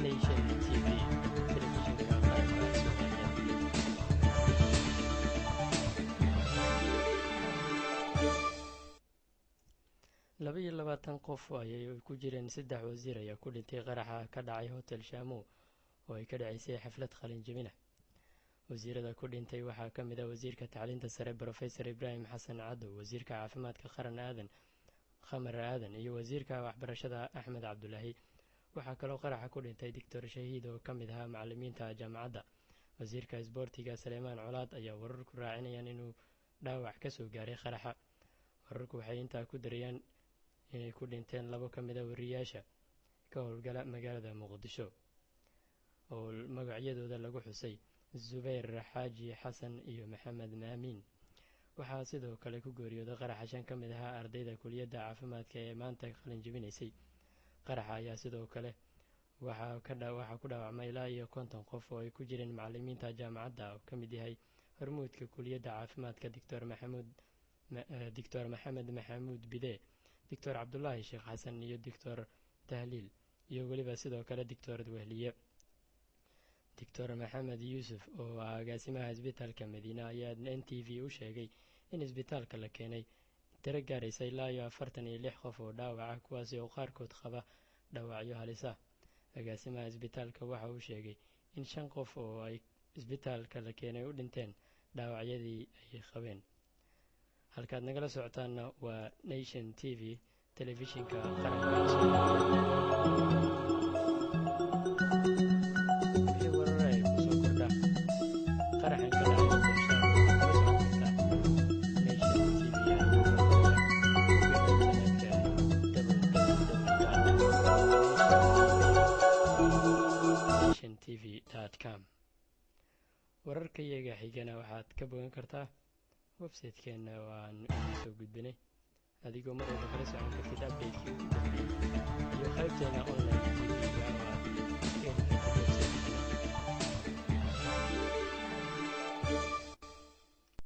Nation TV telefishinka qaranka Soomaaliya. 22 qof ayay ku jireen 3 wasiir ayaa ku dhintay qaraxa ka dhacay Hotel Shamu oo ay ka dhacaysay xaflad qalin jebin ah. wasiirada ku dhintay waxaa ka mid ah wasiirka tacliinta sare Professor Ibrahim Xasan Cadow, wasiirka caafimaadka qaran Aadan Khamar Aadan iyo wasiirka waxbarashada Axmed Cabdulaahi. waxaa kaloo qaraxa ku dhintay Dr. Shahiid oo ka mid ahaa macallimiinta jaamacadda. wasiirka isboortiga Saleemaan Colaad ayaa wararku raacinayaan inuu dhaawac ka soo gaaray qaraxa. wararku waxay intaa ku darayaan inay ku dhinteen 2 ka mid ah wariyaasha ka howlgala magaalada Muqdisho oo magacyadooda lagu xusay Zubayr Xaaji Xasan iyo Maxamed Maamin. waxaa sidoo kale ku geeriyooday qaraxa 5 ka mid ah ardayda kuliyadda caafimaadka ee maanta qalin jebinaysay. qaraxa ayaa sidoo kale waxaa ku dhaawacmay ilaa iyo 50 qof oo ay ku jireen macallimiinta jaamacadda oo ka mid yahay hormuudka kuliyadda caafimaadka Dr. Maxamed Maxamuud Bide, Dr. Cabdulaahi Sheekh Xasan iyo Dr. Tahliil iyo weliba sidoo kale Dr. Wehliye. Dr. Maxamed Yuusuf oo ah agaasimaha isbitaalka Madiina ayaa NTV u sheegay in isbitaalka la keenay tiro gaaraysa ilaa iyo 46 qof oo dhaawac ah, kuwaasi oo qaarkood qaba dhaawacyo halis ah. agaasimaha isbitaalka waxa uu sheegay in 5 qof oo ay isbitaalka la keenay u dhinteen dhaawacyadii ay qabeen. halkaad nagala socotaana waa Nation TV telefishinka qaranka tv.com. wararka iyaga xigana waxaad ka bogan kartaa website-keena oo aan soo gudbinay adigoo mar walba kala socon kartid update-kii ugu dambeeyay iyo qaybteena online TV-ga oo aad